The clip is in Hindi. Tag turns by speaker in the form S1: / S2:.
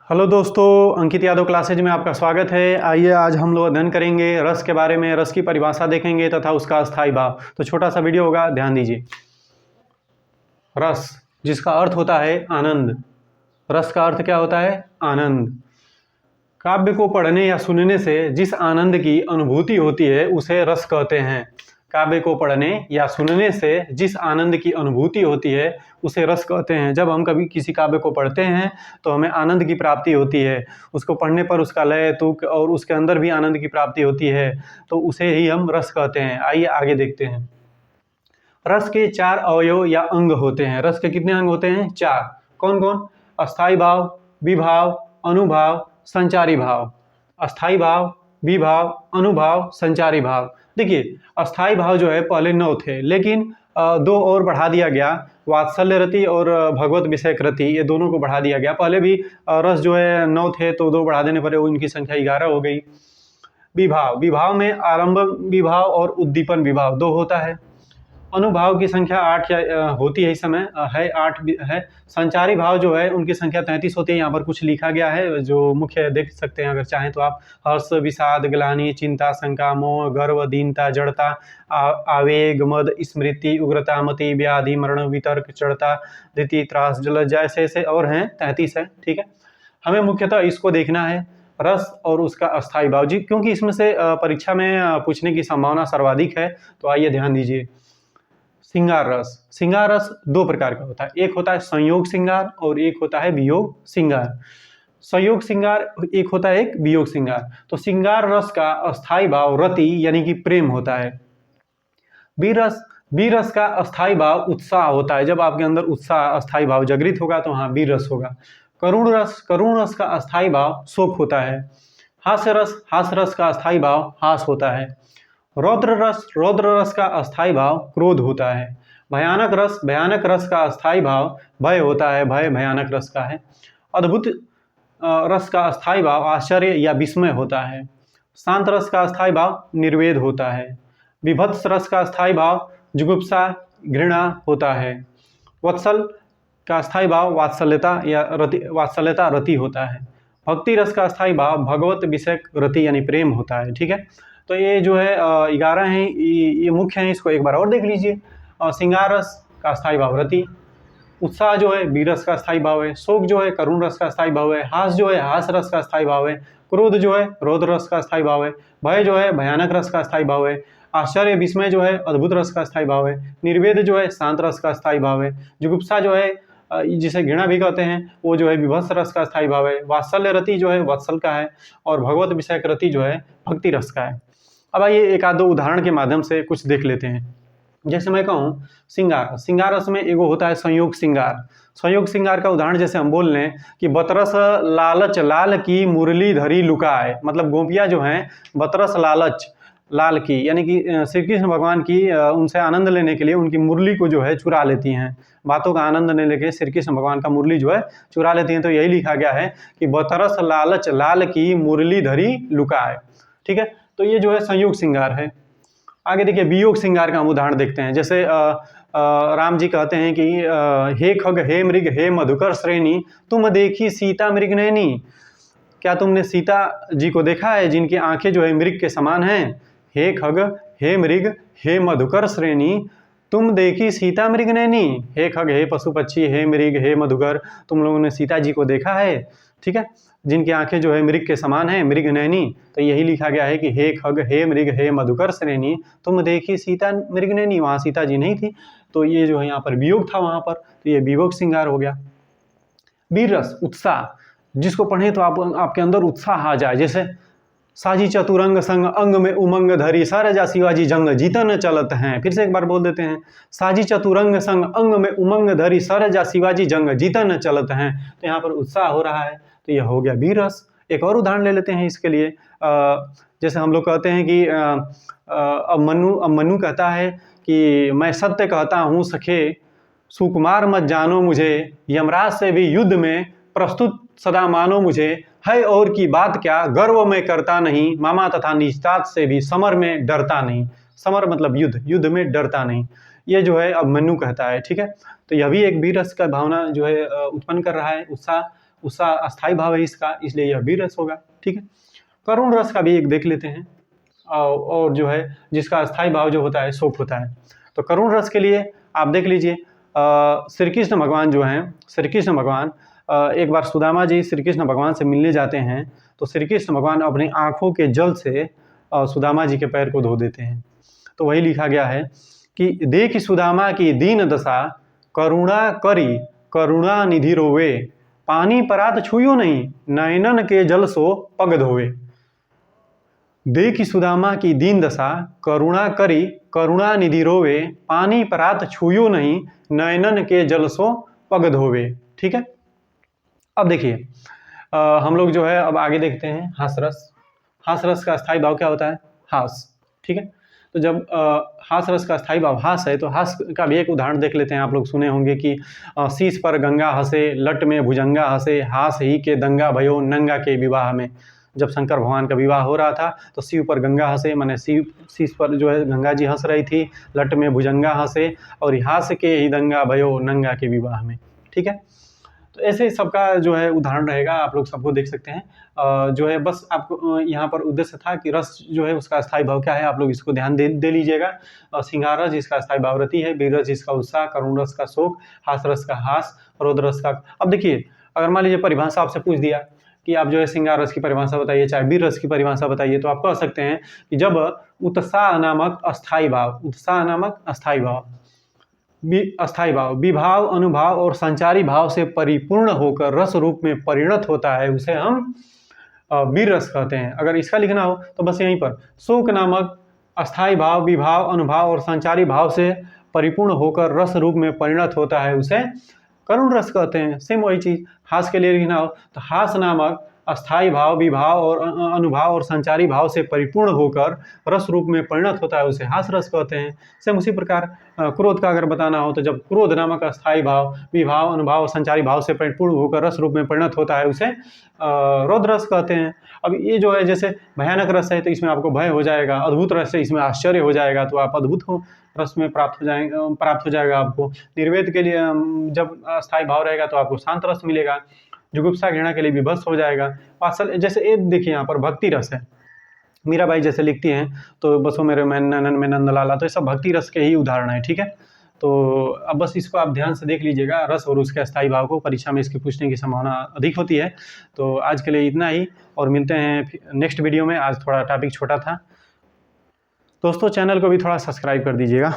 S1: हेलो दोस्तों, अंकित यादव क्लासेज में आपका स्वागत है। आइए आज हम लोग अध्ययन करेंगे रस के बारे में। रस की परिभाषा देखेंगे तथा उसका अस्थायी भाव। तो छोटा सा वीडियो होगा, ध्यान दीजिए। रस जिसका अर्थ होता है आनंद। रस का अर्थ क्या होता है? आनंद। काव्य को पढ़ने या सुनने से जिस आनंद की अनुभूति होती है उसे रस कहते हैं। काव्य को पढ़ने या सुनने से जिस आनंद की अनुभूति होती है उसे रस कहते हैं। जब हम कभी किसी काव्य को पढ़ते हैं तो हमें आनंद की प्राप्ति होती है। उसको पढ़ने पर उसका लय तुक और उसके अंदर भी आनंद की प्राप्ति होती है, तो उसे ही हम रस कहते हैं। आइए आगे देखते हैं। रस के 4 अवयव या अंग होते हैं। रस के कितने अंग होते हैं? 4। कौन कौन? अस्थायी भाव, विभाव, अनुभाव, संचारी भाव। अस्थायी भाव, विभाव, अनुभाव, संचारी भाव। देखिए, अस्थायी भाव जो है पहले 9 थे, लेकिन 2 और बढ़ा दिया गया। वात्सल्य रति और भगवत विषयक रति, ये दोनों को बढ़ा दिया गया। पहले भी रस जो है 9 थे, तो 2 बढ़ा देने पर उनकी संख्या 11 हो गई। विभाव, विभाव में आरंभ विभाव और उद्दीपन विभाव 2 होता है। अनुभाव की संख्या 8 होती है, इस समय है 8 है। संचारी भाव जो है उनकी संख्या 33 होती है। यहाँ पर कुछ लिखा गया है जो मुख्य देख सकते हैं अगर चाहें तो आप। हर्ष, विषाद, ग्लानि, चिंता, शंका, मोह, गर्व, दीनता, जड़ता, आवेग, मद, स्मृति, उग्रता, मति, व्याधि, मरण, वितर्क, चढ़ता, धृति, त्रास, लज्जा, ऐसे और हैं, 33 है। ठीक है, हमें मुख्यतः इसको देखना है, रस और उसका अस्थायी भाव जी, क्योंकि इसमें से परीक्षा में पूछने की संभावना सर्वाधिक है। तो आइए ध्यान दीजिए। श्रृंगार रस। श्रृंगार रस 2 प्रकार का होता है। एक होता है संयोग श्रृंगार और एक होता है वियोग श्रृंगार। संयोग श्रृंगार एक होता है, एक वियोग श्रृंगार। तो श्रृंगार रस का अस्थायी भाव रति यानी कि प्रेम होता है। वीर रस का अस्थायी भाव उत्साह होता है। जब आपके अंदर उत्साह अस्थायी भाव जागृत होगा तो हाँ वीर रस होगा। करुण रस का अस्थायी भाव शोक होता है। हास्य रस का अस्थायी भाव हास होता है। रौद्र रस का अस्थायी भाव क्रोध होता है। भयानक रस का अस्थायी भाव भय होता है, भय भयानक रस का है। अद्भुत रस का अस्थायी भाव आश्चर्य या विस्मय होता है। शांत रस का अस्थायी भाव निर्वेद होता है। विभत्स रस का अस्थायी भाव जुगुप्सा घृणा होता है। वत्सल का अस्थायी भाव वात्सल्यता रति होता है। भक्ति रस का अस्थायी भाव भगवत विषयक रति यानी प्रेम होता है। ठीक है, तो ये जो है 11 हैं, ये मुख्य हैं। इसको एक बार और देख लीजिए। श्रृंगार रस का अस्थायी भाव रति, उत्साह जो है वीर रस का अस्थायी भाव है, शोक जो है करुण रस का अस्थायी भाव है, हास जो है हास रस का अस्थायी भाव है, क्रोध जो है रौद्र रस का अस्थायी भाव है, भय जो है भयानक रस का अस्थायी भाव है, आश्चर्य विस्मय जो है अद्भुत रस का अस्थायी भाव है, निर्वेद जो है शांत रस का अस्थायी भाव है, जुगुप्सा जो है जिसे घृणा भी कहते हैं वो जो है विभत्स रस का अस्थायी भाव है, वात्सल्य रति जो है वत्सल का है, और भगवत विषयक रति जो है भक्ति रस का है। अब आइए एक आध दो उदाहरण के माध्यम से कुछ देख लेते हैं। जैसे मैं कहूँ श्रृंगार रस में एगो होता है संयोग श्रृंगार। संयोग श्रृंगार का उदाहरण जैसे हम बोल लें कि बतरस लालच लाल की मुरली धरी लुकाए, मतलब गोपियाँ जो हैं बतरस लालच लाल की यानी कि श्री कृष्ण भगवान की उनसे आनंद लेने के लिए उनकी मुरली को जो है चुरा लेती हैं। बातों का आनंद लेने के श्री कृष्ण भगवान का मुरली जो है चुरा लेती हैं। तो यही लिखा गया है कि बतरस लालच लाल की मुरली धरी लुकाए। ठीक है, तो ये जो है संयोग श्रृंगार है। आगे देखिए वियोग श्रृंगार का हम उदाहरण देखते हैं। जैसे राम जी कहते हैं कि हे खग हे मृग हे मधुकर श्रेणी तुम देखी सीता मृग नैनी। क्या तुमने सीता जी को देखा है जिनकी आंखें जो है मृग के समान हैं? हे खग हे मृग हे मधुकर श्रेणी तुम देखी सीता मृग नैनी। हे खग हे पशु पक्षी हे मृग हे मधुकर, तुम लोगों ने सीता जी को देखा है, ठीक है, जिनकी आंखें जो है मृग के समान है, मृग नैनी। तो यही लिखा गया है कि हे खग हे मृग हे मधुकर श्रेणी तुम देखी सीता मृग नैनी। वहाँ सीता जी नहीं थी, तो ये जो है यहाँ पर वियोग था वहाँ पर, तो ये वियोग श्रृंगार हो गया। वीर रस उत्साह, जिसको पढ़े तो आपके अंदर उत्साह आ जाए। जैसे साजी चतुरंग संग अंग में उमंग धरी सारजा शिवाजी जंग जीतन चलत हैं। फिर से एक बार बोल देते हैं, साजी चतुरंग संग अंग में उमंग धरी सारजा शिवाजी जंग जीतन चलत हैं। तो यहाँ पर उत्साह हो रहा है, तो यह हो गया वीर रस। एक और उदाहरण ले लेते हैं इसके लिए। जैसे हम लोग कहते हैं कि अब मनु कहता है कि मैं सत्य कहता हूँ सखे सुकुमार मत जानो मुझे, यमराज से भी युद्ध में प्रस्तुत सदा मानो मुझे, है और की बात क्या गर्व में करता नहीं, मामा तथा निजतात से भी समर में डरता नहीं। समर मतलब युद्ध में डरता नहीं। ये जो है अब मनु कहता है। ठीक है, तो यह भी एक वीर रस का भावना जो है उत्पन्न कर रहा है, उत्साह। उत्साह अस्थाई भाव है इसका, इसलिए यह वीर रस होगा। ठीक है, करुण रस का भी एक देख लेते हैं, और जो है जिसका अस्थाई भाव जो होता है शोक होता है। तो करुण रस के लिए आप देख लीजिए, श्री कृष्ण भगवान जो हैं, श्री कृष्ण भगवान एक बार सुदामा जी श्री कृष्ण भगवान से मिलने जाते हैं, तो श्री कृष्ण भगवान अपनी आँखों के जल से सुदामा जी के पैर को धो देते हैं। तो वही लिखा गया है कि देख सुदामा की दीन दशा, करुणा करी करुणा निधि रोवे, पानी परात छुयो नहीं, नयनन के जल सो पग धोवे। देखी सुदामा की दीन दशा, करुणा करी करुणा निधि रोवे, पानी परात छुयो नहीं, नयनन के जल सो पग धोवे। ठीक है, अब देखिए हम लोग जो है अब आगे देखते हैं हास रस। हास रस का स्थायी भाव क्या होता है? हास। ठीक है, तो जब हास रस का स्थायी भाव हास है, तो हास का भी एक उदाहरण देख लेते हैं। आप लोग सुने होंगे कि शीश पर गंगा हंसे, लट में भुजंगा हंसे, हास ही के दंगा भयो नंगा के विवाह में। जब शंकर भगवान का विवाह हो रहा था तो शिव पर गंगा हंसे, माने शिव शीश पर जो है गंगा जी हंस रही थी, लट में भुजंगा हंसे, और हास के ही दंगा भयो नंगा के विवाह में। ठीक है, तो ऐसे सबका जो है उदाहरण रहेगा, आप लोग सबको देख सकते हैं। जो है बस आपको यहाँ पर उद्देश्य था कि रस जो है उसका स्थायी भाव क्या है, आप लोग इसको ध्यान दे लीजिएगा। सिंगार रस जिसका स्थायी भाव रति है, वीर रस जिसका उत्साह, करुण रस का शोक, हास रस का हास, रौद्र रस का। अब देखिए अगर मान लीजिए परिभाषा आपसे पूछ दिया कि आप जो है सिंगार रस की परिभाषा बताइए, चाहे वीर रस की परिभाषा बताइए, तो आप कह सकते हैं कि जब उत्साह नामक अस्थायी भाव, उत्साह नामक अस्थायी भाव, अस्थायी भाव विभाव, अनुभाव और संचारी भाव से परिपूर्ण होकर रस रूप में परिणत होता है, उसे हम वीर रस कहते हैं। अगर इसका लिखना हो तो बस यहीं पर शोक नामक अस्थायी भाव विभाव, अनुभाव और संचारी भाव से परिपूर्ण होकर रस रूप में परिणत होता है, उसे करुण रस कहते हैं। सेम वही चीज़ हास के लिए लिखना हो तो हास नामक अस्थायी भाव विभाव और अनुभाव और संचारी भाव से परिपूर्ण होकर रस रूप में परिणत होता है, उसे हास रस कहते हैं। सेम उसी प्रकार क्रोध का अगर बताना हो तो जब क्रोध नामक अस्थायी भाव विभाव अनुभाव और संचारी भाव से परिपूर्ण होकर रस रूप में परिणत होता है, उसे रौद्र रस कहते हैं। अब ये जो है जैसे भयानक रस है तो इसमें आपको भय हो जाएगा, अद्भुत रस है इसमें आश्चर्य हो जाएगा, तो आप अद्भुत हो रस में प्राप्त हो जाएगा आपको। निर्वेद के लिए जब अस्थायी भाव रहेगा तो आपको शांत रस मिलेगा। जुगुप्सा घृणा के लिए विभत्स हो जाएगा। असल जैसे ये देखिए यहाँ पर भक्ति रस है, मीराबाई जैसे लिखती हैं तो बसो मेरे मैं नैनन में नंदलाला, तो ये सब भक्ति रस के ही उदाहरण है। ठीक है, तो अब बस इसको आप ध्यान से देख लीजिएगा, रस और उसके अस्थायी भाव को, परीक्षा में इसकी पूछने की संभावना अधिक होती है। तो आज के लिए इतना ही, और मिलते हैं नेक्स्ट वीडियो में। आज थोड़ा टॉपिक छोटा था। दोस्तों चैनल को भी थोड़ा सब्सक्राइब कर दीजिएगा।